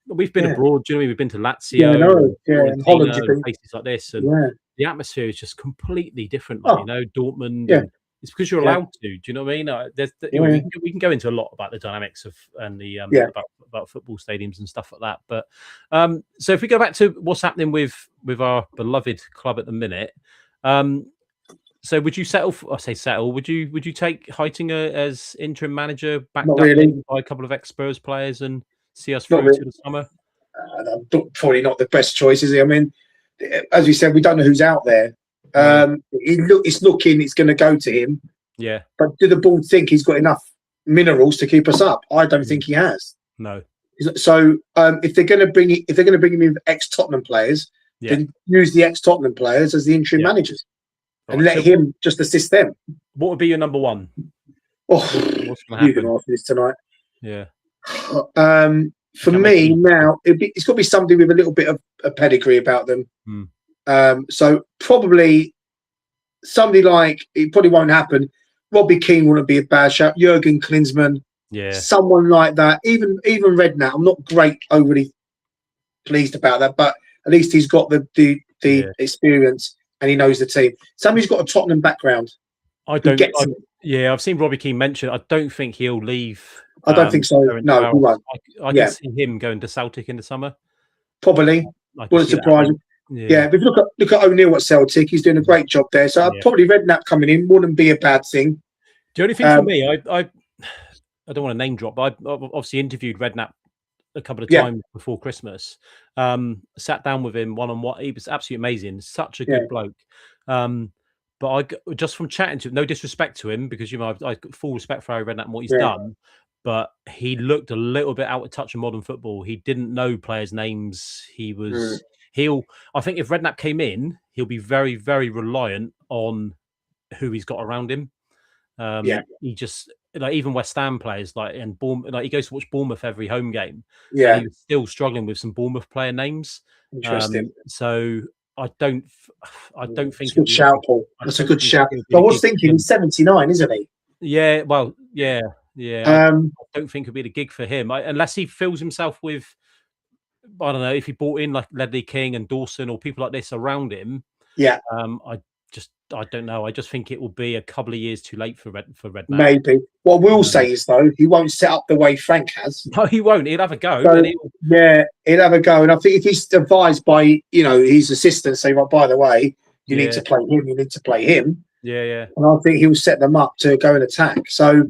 But we've been abroad. Do you know what I mean? We've been to Lazio, and Holland, and places like this, and the atmosphere is just completely different. Like, Dortmund. Yeah. It's because you're allowed to. Do you know what I mean? We can go into a lot about the dynamics of and the about football stadiums and stuff like that. But so if we go back to what's happening with our beloved club at the minute, so would you settle? Would you take Heitinger as interim manager, backed up by a couple of ex-Spurs players, and see us through to the summer? Probably not the best choice, is he? I mean, as we said, we don't know who's out there. It's going to go to him. Yeah. But do the board think he's got enough minerals to keep us up? I don't think he has. No. So if they're going to bring him in ex-Tottenham players, then use the ex-Tottenham players as the interim managers. And let him just assist them. What would be your number one? Oh, you can ask this tonight. Yeah. For me now, it's got to be somebody with a little bit of a pedigree about them. So probably somebody like, it probably won't happen. Robbie Keane wouldn't be a bad shout. Jurgen Klinsmann. Yeah. Someone like that. Even Redknapp. I'm not overly pleased about that, but at least he's got the experience. And he knows the team. Somebody's got a Tottenham background. I've seen Robbie Keane mention. I don't think he'll leave. I don't think so. No, he won't. I can see him going to Celtic in the summer. Probably. Wouldn't surprise me. Yeah, but look at O'Neill at Celtic. He's doing a great job there. So probably Redknapp coming in wouldn't be a bad thing. The only thing for me, I don't want to name drop, but I obviously interviewed Redknapp a couple of times before Christmas. Sat down with him one-on-one. He was absolutely amazing. Such a good bloke. But I just from chatting to him, no disrespect to him, because I've got full respect for Harry Redknapp and what he's done, but he looked a little bit out of touch in modern football. He didn't know players' names. He was I think if Redknapp came in, he'll be very, very reliant on who he's got around him. He just even West Ham players and Bournemouth, he goes to watch Bournemouth every home game. Yeah, and he was still struggling with some Bournemouth player names. Interesting. So I don't think it's a good shout, Paul. That's a good shout. But I was thinking he's 79, isn't he? Yeah. Well, yeah. I don't think it'd be the gig for him unless he fills himself with. I don't know if he brought in like Ledley King and Dawson or people like this around him. Yeah. I don't know. I just think it will be a couple of years too late for Redknapp. Maybe. What I will say is, though, he won't set up the way Frank has. No, he won't. He'll have a go. So, he'll have a go. And I think if he's advised by, his assistants, say, well, by the way, you need to play him, you need to play him. Yeah. And I think he'll set them up to go and attack. So,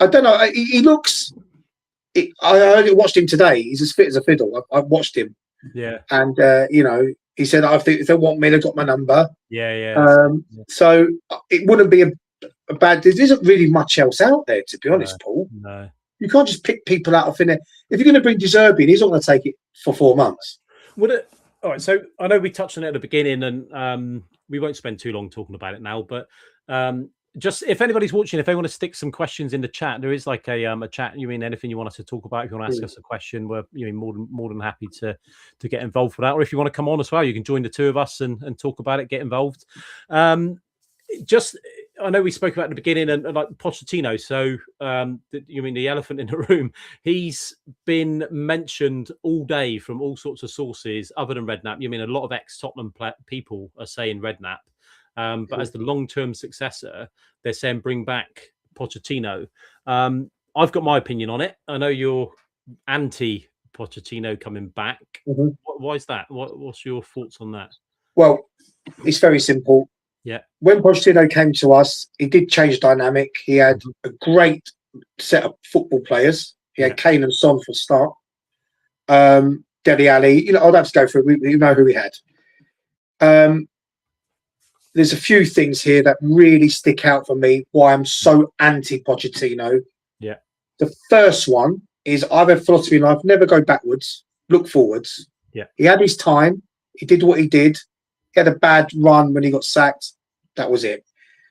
I don't know. He looks... I only watched him today. He's as fit as a fiddle. I watched him. Yeah. And, he said, I think if they want me, they've got my number. Yeah. So it wouldn't be a bad... There isn't really much else out there, to be honest, Paul. No. You can't just pick people out of thin air. If you're going to bring De Zerbi in, he's not going to take it for 4 months. All right, so I know we touched on it at the beginning, and we won't spend too long talking about it now, but just if anybody's watching, if they want to stick some questions in the chat, there is like a chat. You mean anything you want us to talk about? If you want to ask us a question, we're more than happy to get involved for that. Or if you want to come on as well, you can join the two of us and talk about it, get involved. I know we spoke about it at the beginning and like Pochettino. So you mean the elephant in the room? He's been mentioned all day from all sorts of sources other than Redknapp. You mean a lot of ex-Tottenham people are saying Redknapp. But as the long-term successor, they're saying bring back Pochettino. I've got my opinion on it. I know you're anti-Pochettino coming back. Mm-hmm. Why is that? What's your thoughts on that? Well, it's very simple. Yeah. When Pochettino came to us, he did change dynamic. He had a great set of football players. He had Kane and Son for a start. Dele Alli, I'd have to go through it. We know who we had. there's a few things here that really stick out for me why I'm so anti-Pochettino. Yeah. The first one is I have a philosophy in life: never go backwards, look forwards. Yeah. He had his time. He did what he did. He had a bad run when he got sacked. That was it.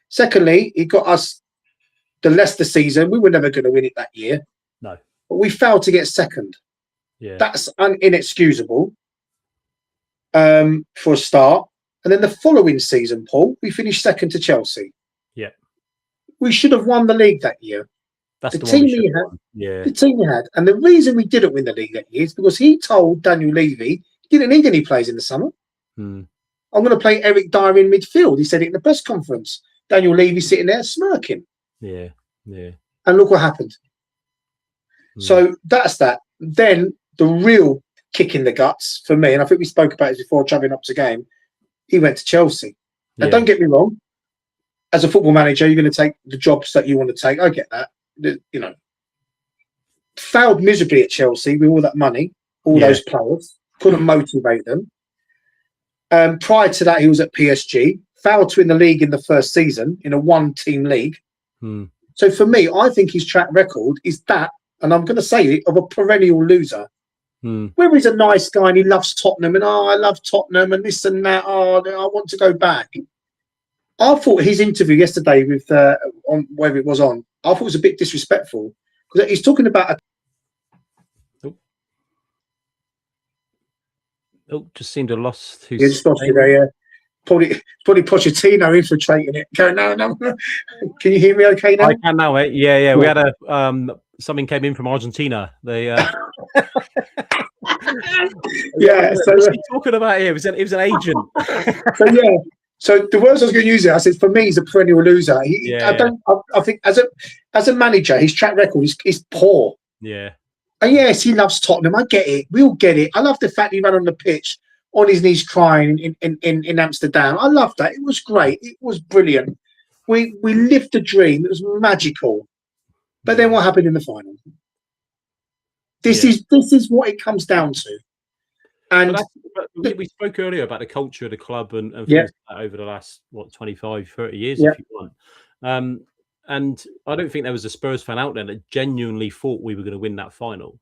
Secondly, he got us the Leicester season. We were never going to win it that year. No. But we failed to get second. Yeah. That's inexcusable for a start. And then the following season, Paul, we finished second to Chelsea. Yeah. We should have won the league that year. That's the team we had. Yeah. The team we had. And the reason we didn't win the league that year is because he told Daniel Levy he didn't need any players in the summer. I'm going to play Eric Dyer in midfield. He said it in the press conference. Daniel Levy sitting there smirking. Yeah. Yeah. And look what happened. So that's that. Then the real kick in the guts for me, and I think we spoke about it before travelling up to the game, he went to Chelsea. Now, don't get me wrong. As a football manager, you're going to take the jobs that you want to take. I get that. You know, failed miserably at Chelsea with all that money, all those players, couldn't motivate them. Prior to that, he was at PSG, failed to win the league in the first season in a one-team league. So for me, I think his track record is that, and I'm going to say it, of a perennial loser. Whether he's a nice guy and he loves Tottenham and I love Tottenham and this and that, I want to go back. I thought his interview yesterday with on whether it was on, I thought it was a bit disrespectful because he's talking about just seemed to have lost who's just lost it there, yeah. Probably Pochettino infiltrating it. No. Can you hear me okay now? I can now, mate. Yeah. We had something came in from Argentina. They So what's he talking about here? It was an agent. So the words I was going to use it, I said, for me, he's a perennial loser. I think as a manager, his track record is poor. Yeah. And yes, he loves Tottenham. I get it. We all get it. I love the fact he ran on the pitch on his knees crying in Amsterdam. I love that. It was great. It was brilliant. We lived the dream. It was magical. But then what happened in the final? This is what it comes down to. And we spoke earlier about the culture of the club and things like that over the last 25, 30 years, if you want. And I don't think there was a Spurs fan out there that genuinely thought we were going to win that final.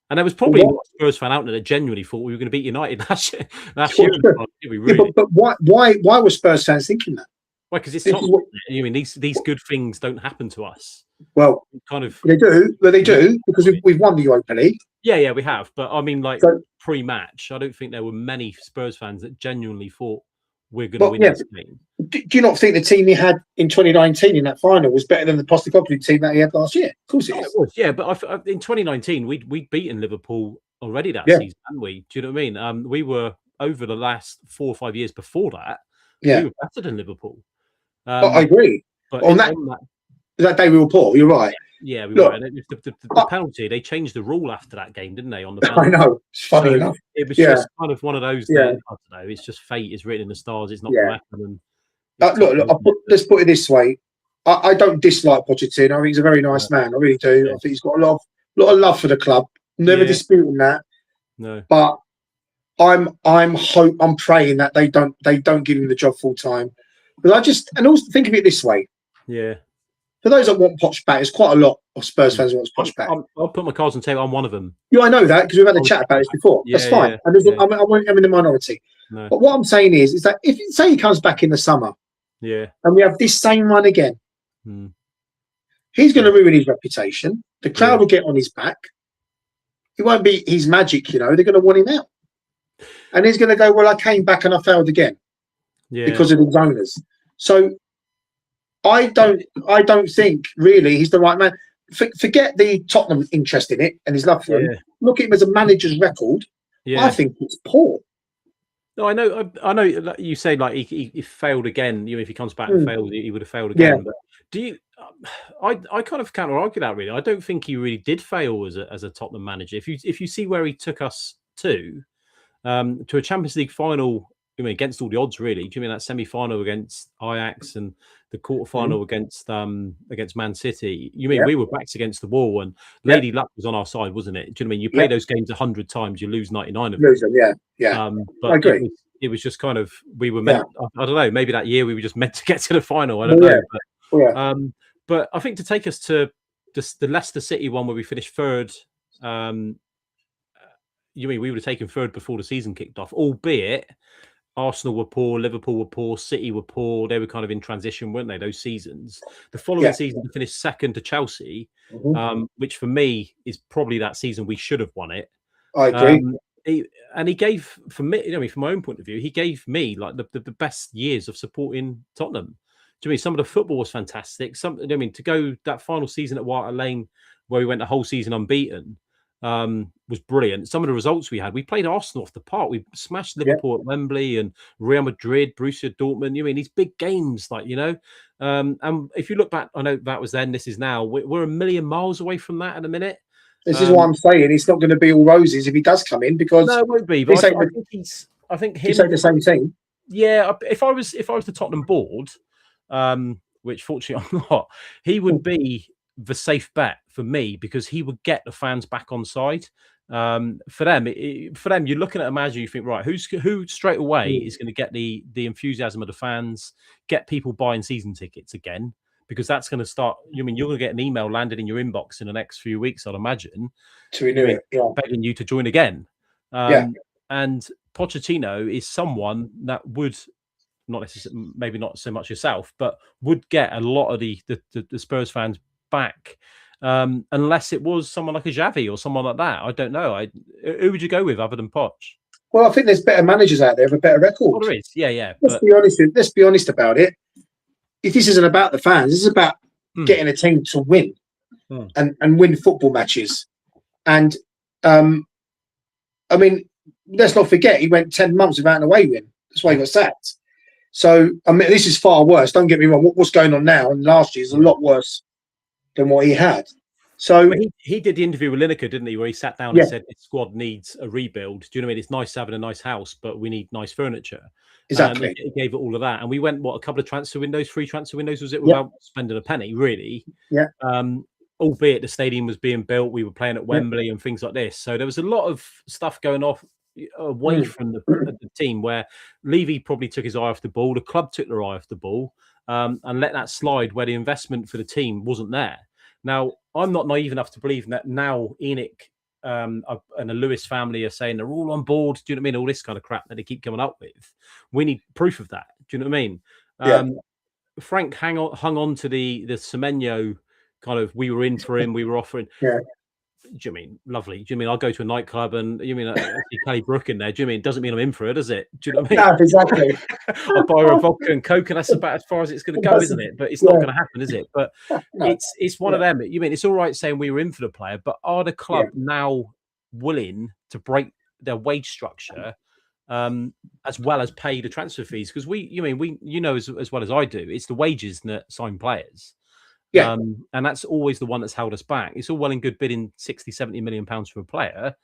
And there was probably a Spurs fan out there that genuinely thought we were going to beat United last year. But why were Spurs fans thinking that? Why? Because it's not. You mean these good things don't happen to us. Well, kind of they do. Well, they do because we've won the Europa League. Yeah, we have. But I mean, pre-match, I don't think there were many Spurs fans that genuinely thought we're going to win this game. Do you not think the team he had in 2019 in that final was better than the Postecoglou team that he had last year? Of course it is. It was, yeah. But in 2019, we'd beaten Liverpool already that season, hadn't we? Do you know what I mean? We were over the last 4 or 5 years before that. We were better than Liverpool. I agree. But on that day we were poor. You're right. Yeah, we were. And the penalty, they changed the rule after that game, didn't they? On the penalty. I know. It's funny enough. It was just kind of one of those. I don't know. It's just fate is written in the stars. It's not going to happen. Let's put it this way. I don't dislike Pochettino. I think he's a very nice man. I really do. I think he's got a lot of love for the club. Never disputing that. No. But I'm praying that they don't give him the job full time. But and also think of it this way. Yeah. For those that want Poch back, there's quite a lot of Spurs fans who want Poch back. I'll put my cards on the table. I'm one of them. Yeah, I know that because we've had a chat about this before. That's fine. And I'm in the minority. No. But what I'm saying is that if say he comes back in the summer, and we have this same run again, he's going to ruin his reputation. The crowd will get on his back. It won't be his magic, They're going to want him out, and he's going to go, "Well, I came back and I failed again because of his owners." So I don't think really he's the right man. Forget the Tottenham interest in it and his love for him. Look at him as a manager's record. I think it's poor. No, I know. You say like he failed again. If he comes back and failed, he would have failed again. Yeah. But do you? I kind of counter argue that really. I don't think he really did fail as a Tottenham manager. If you see where he took us to a Champions League final. Against all the odds, really. Do you mean that semi-final against Ajax and the quarter-final against Man City? You mean we were backs against the wall and Lady Luck was on our side, wasn't it? Do you know what I mean? You play those games 100 times, you lose 99 of them. Lose them, yeah. But I agree. it was just kind of we were meant. I don't know. Maybe that year we were just meant to get to the final. I don't Well, know. But I think to take us to the Leicester City one where we finished third. You mean we would have taken third before the season kicked off, albeit Arsenal were poor, Liverpool were poor, City were poor. They were kind of in transition, weren't they, those seasons? The following season, we finished second to Chelsea, which for me is probably that season we should have won it. I agree. He gave, for me, from my own point of view, he gave me like the best years of supporting Tottenham. To me, some of the football was fantastic. To go that final season at White Hart Lane where we went the whole season unbeaten, was brilliant. Some of the results we had, we played Arsenal off the park. We smashed Liverpool at Wembley and Real Madrid, Borussia Dortmund. These big games, and if you look back, I know that was then, this is now. We're a million miles away from that in a minute. This is what I'm saying. It's not going to be all roses if he does come in, because no, it won't be. But I think him. You say the same thing. Yeah, if I was the Tottenham board, which fortunately I'm not, he would be the safe bet for me, because he would get the fans back on side. For them, you're looking at a manager, you think, right, who straight away is going to get the enthusiasm of the fans, get people buying season tickets again, because that's going to start. You're going to get an email landed in your inbox in the next few weeks, I'd imagine, to renew it, begging you to join again. And Pochettino is someone that would not necessarily, maybe not so much yourself, but would get a lot of the Spurs fans back, unless it was someone like a Xavi or someone like that. I don't know. Who would you go with other than Poch? Well, I think there's better managers out there with a better record. Well, there is, yeah. Let's be honest about it. If this isn't about the fans, this is about getting a team to win and win football matches. And let's not forget, he went 10 months without an away win. That's why he got sacked. So, this is far worse. Don't get me wrong. What's going on now and last year is a lot worse than what he had. So he did the interview with Lineker, didn't he? Where he sat down and said, "This squad needs a rebuild." Do you know what I mean? It's nice having a nice house, but we need nice furniture. Exactly. He gave it all of that, and we went a couple of free transfer windows, was it? Without spending a penny, really. Yeah. Albeit the stadium was being built, we were playing at Wembley and things like this. So there was a lot of stuff going off away from the team, where Levy probably took his eye off the ball. The club took their eye off the ball, and let that slide, where the investment for the team wasn't there. Now, I'm not naive enough to believe that now ENIC and the Lewis family are saying they're all on board. Do you know what I mean? All this kind of crap that they keep coming up with. We need proof of that. Do you know what I mean? Frank hung on to the Semenyo kind of, we were in for him, we were offering. Yeah. Do you mean lovely? Do you mean I'll go to a nightclub and you mean I see Kelly Brook in there? Do you mean it doesn't mean I'm in for it, does it? Do you know what I mean? No, exactly. I'll buy her a vodka and coke, and that's about as far as it's going to go, isn't it? But it's not going to happen, is it? But it's one of them. You mean it's all right saying we were in for the player, but are the club now willing to break their wage structure, as well as pay the transfer fees? Because we know as well as I do, it's the wages that sign players. Yeah. And that's always the one that's held us back. It's all well and good bidding 60, 70 million pounds for a player,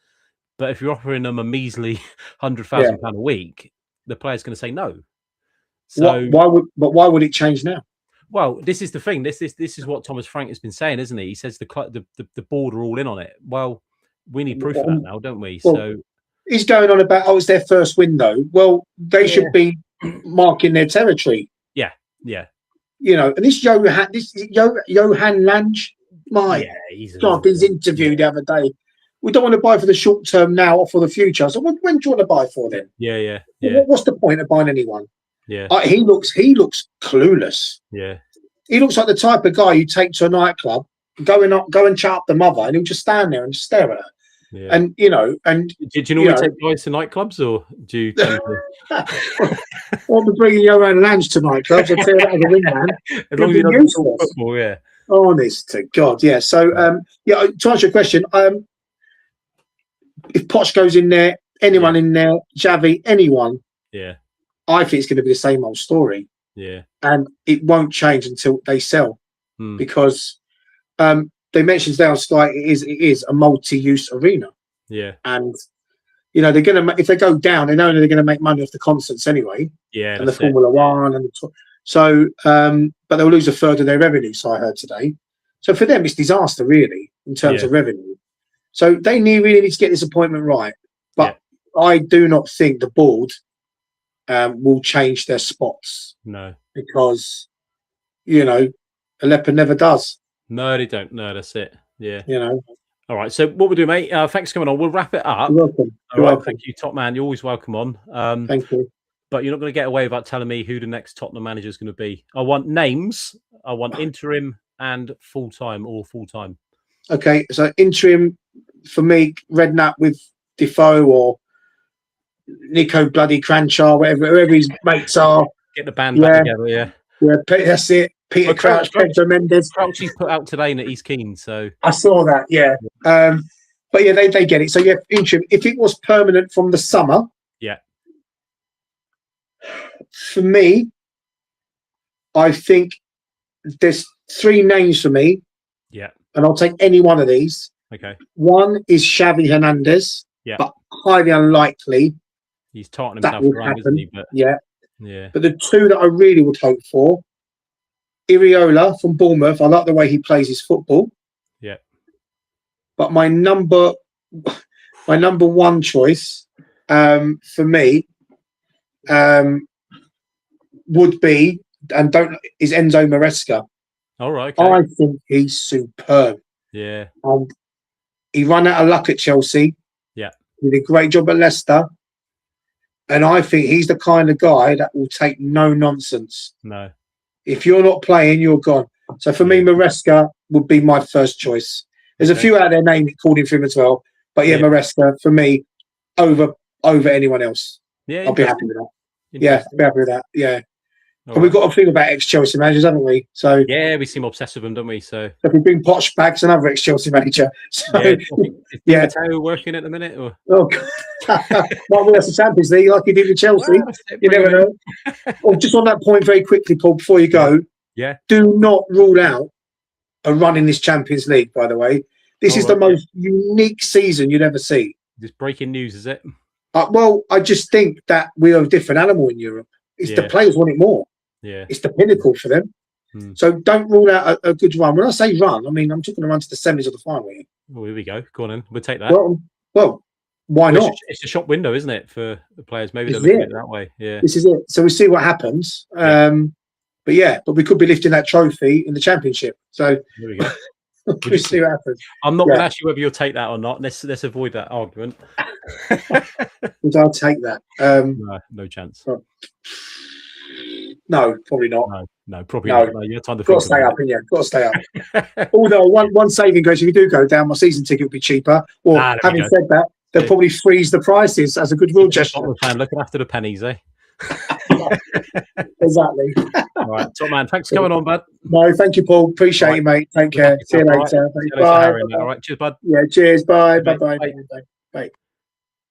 but if you're offering them a measly £100,000 a week, the player's going to say no. So why would it change now? Well, this is the thing. This is what Thomas Frank has been saying, isn't he? He says the board are all in on it. Well, we need proof of that now, don't we? So he's going on about, it's their first window. Well, they should be marking their territory. Yeah. And this Johan Lange, God, his interview the other day. We don't want to buy for the short term now or for the future. So when do you want to buy for then? Yeah. What's the point of buying anyone? Yeah. He looks clueless. Yeah. He looks like the type of guy you take to a nightclub, go and chat up the mother, and he'll just stand there and just stare at her. Yeah. And did you normally take guys to nightclubs, or do you tend to... I'll be bringing Johan Lange to nightclubs, I'll tell you that as a wingman. As long as you don't talk football, yeah. Honest to God, yeah. So to answer your question, if Poch goes in there, anyone in there, Xavi, anyone, I think it's going to be the same old story. Yeah. And it won't change until they sell. Because they mentioned today on Sky, it is a multi-use arena. Yeah. And they're going to, if they go down, they know they're going to make money off the concerts anyway. Yeah. And the Formula One and but they'll lose a third of their revenue. So I heard today. So for them, it's disaster really in terms of revenue. So they really need to get this appointment right. But I do not think the board will change their spots. No, because a leopard never does. No, they don't. No, that's it. Yeah. All right. So what we'll do, mate. Thanks for coming on. We'll wrap it up. You're welcome. All right. Thank you, top man. You're always welcome on. Thank you. But you're not going to get away without telling me who the next Tottenham manager is going to be. I want names. I want interim and full-time or full-time. Okay, so interim for me, Redknapp with Defoe or Nico bloody Cranshaw, whoever his mates are. Get the band back together, yeah. Yeah, that's it. Peter Crouch, Pedro Mendes. Crouchy's put out today that he's keen, so I saw that, yeah. But yeah, they get it. So yeah, interim. If it was permanent from the summer, yeah. For me, I think there's 3 names for me. Yeah. And I'll take any one of these. Okay. One is Xavi Hernandez. Yeah. But highly unlikely. He's tarting himself around, isn't he? But yeah. Yeah. But the 2 that I really would hope for, Iriola from Bournemouth. I like the way he plays his football. Yeah. But my number 1 choice for me would be is Enzo Maresca. All right. Okay. I think he's superb. Yeah. He ran out of luck at Chelsea. Yeah. He did a great job at Leicester. And I think he's the kind of guy that will take no nonsense. No. If you're not playing, you're gone. So for me, Maresca would be my first choice. There's a few out there named called him for him as well. But yeah, Maresca for me over anyone else. Yeah. I'll be happy with that. Yeah, I'll be happy with that. Yeah. But we've got to think about ex-Chelsea managers, haven't we? So yeah, we seem obsessed with them, don't we? So if we bring Poch back, it's another ex-Chelsea manager. So, is Mateo working at the minute? Or? Oh, might win us the Champions League like he did with Chelsea. Well, you never know. Oh, just on that point, very quickly, Paul, before you go, do not rule out a run in this Champions League. By the way, this is the most unique season you'd ever see. Just breaking news, is it? Well, I just think that we are a different animal in Europe. It's the players want it more. Yeah, it's the pinnacle for them. So don't rule out a good run. When I say run, I mean I'm talking to run to the semis of the final. Well, here we go. Go on, then. We'll take that. Well, why not? It's a shop window, isn't it, for the players? Maybe they're looking at it that way. Yeah, this is it. So we'll see what happens. But we could be lifting that trophy in the championship. So here we go. We'll see what happens. I'm not going to ask you whether you'll take that or not. Let's avoid that argument. I'll take that. No chance. No, probably not. No, probably not. No, you have time to got to stay up, yeah. Got to stay up. Although one saving goes, if you do go down, my season ticket would be cheaper. Or having said that, they'll probably freeze the prices as a goodwill gesture. Looking after the pennies, eh? Exactly. All right, top man. Thanks for coming on, bud. No, thank you, Paul. Appreciate you, mate. Take care. See you later. Bye. All right, cheers, bud. Yeah, cheers. Bye. Bye. Bye.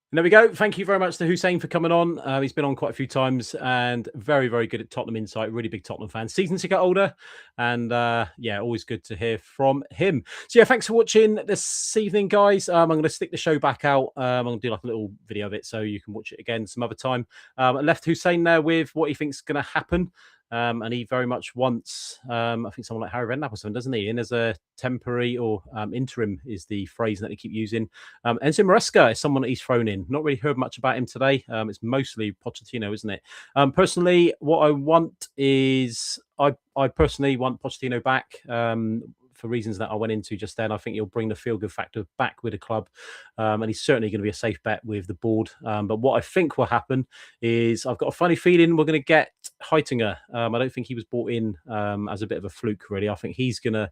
And there we go. Thank you very much to Hussein for coming on. He's been on quite a few times and very, very good at Tottenham Insight. Really big Tottenham fan. Season ticket holder. And always good to hear from him. So yeah, thanks for watching this evening, guys. I'm going to stick the show back out. I'm going to do like a little video of it so you can watch it again some other time. I left Hussein there with what he thinks is going to happen. And he very much wants, I think someone like Harry Redknapp or something, doesn't he? In as a temporary or interim is the phrase that they keep using. Enzo Maresca is someone that he's thrown in. Not really heard much about him today. It's mostly Pochettino, isn't it? Personally, what I want is, I personally want Pochettino back. For reasons that I went into just then. I think he'll bring the feel-good factor back with the club. And he's certainly going to be a safe bet with the board. But what I think will happen is I've got a funny feeling we're going to get Heitinger. I don't think he was brought in as a bit of a fluke, really. I think he's going to...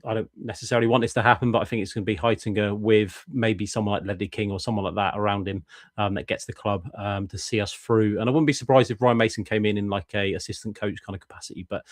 I don't necessarily want this to happen, but I think it's going to be Heitinger with maybe someone like Ledley King or someone like that around him that gets the club to see us through. And I wouldn't be surprised if Ryan Mason came in like a assistant coach kind of capacity. But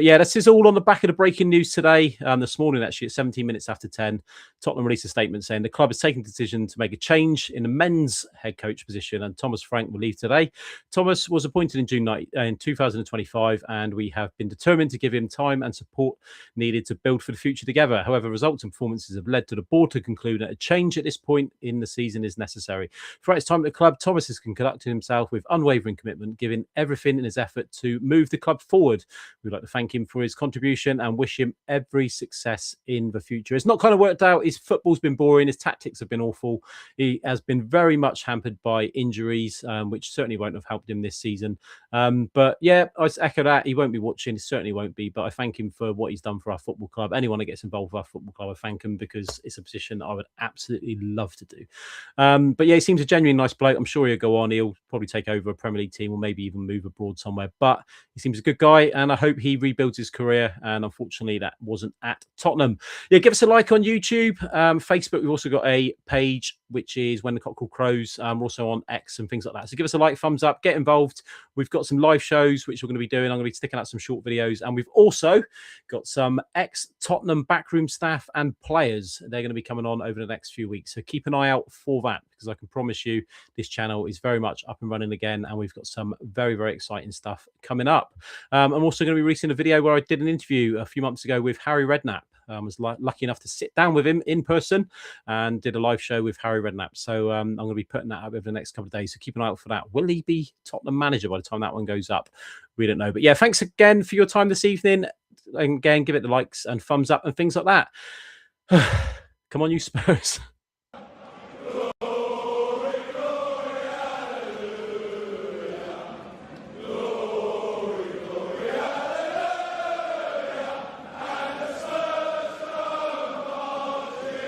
yeah, this is all on the back of the breaking news today. This morning, actually, at 17 minutes after 10, Tottenham released a statement saying the club has taken the decision to make a change in the men's head coach position, and Thomas Frank will leave today. Thomas was appointed in June in 2025, and we have been determined to give him time and support needed to build for the the future together. However, results and performances have led to the board to conclude that a change at this point in the season is necessary. Throughout his time at the club, Thomas has conducted himself with unwavering commitment, giving everything in his effort to move the club forward. We'd like to thank him for his contribution and wish him every success in the future. It's not kind of worked out. His football's been boring. His tactics have been awful. He has been very much hampered by injuries, which certainly won't have helped him this season. But yeah, I echo that. He won't be watching. He certainly won't be. But I thank him for what he's done for our football club. Anyone that gets involved with our football club, I thank him, because it's a position I would absolutely love to do. But yeah, he seems a genuinely nice bloke. I'm sure he'll go on. He'll probably take over a Premier League team or maybe even move abroad somewhere. But he seems a good guy, and I hope he rebuilds his career. And unfortunately, that wasn't at Tottenham. Yeah, give us a like on YouTube, Facebook. We've also got a page which is When the Cockerel Crows. We're also on X and things like that. So give us a like, thumbs up, get involved. We've got some live shows which we're going to be doing. I'm going to be sticking out some short videos, and we've also got some ex-Tottenham backroom staff and players. They're going to be coming on over the next few weeks. So keep an eye out for that, because I can promise you this channel is very much up and running again, and we've got some very, very exciting stuff coming up. I'm also going to be releasing a video where I did an interview a few months ago with Harry Redknapp. I was lucky enough to sit down with him in person and did a live show with Harry Redknapp. So I'm going to be putting that up over the next couple of days. So keep an eye out for that. Will he be Tottenham manager by the time that one goes up? We don't know. But yeah, thanks again for your time this evening. And again, give it the likes and thumbs up and things like that. Come on, you Spurs.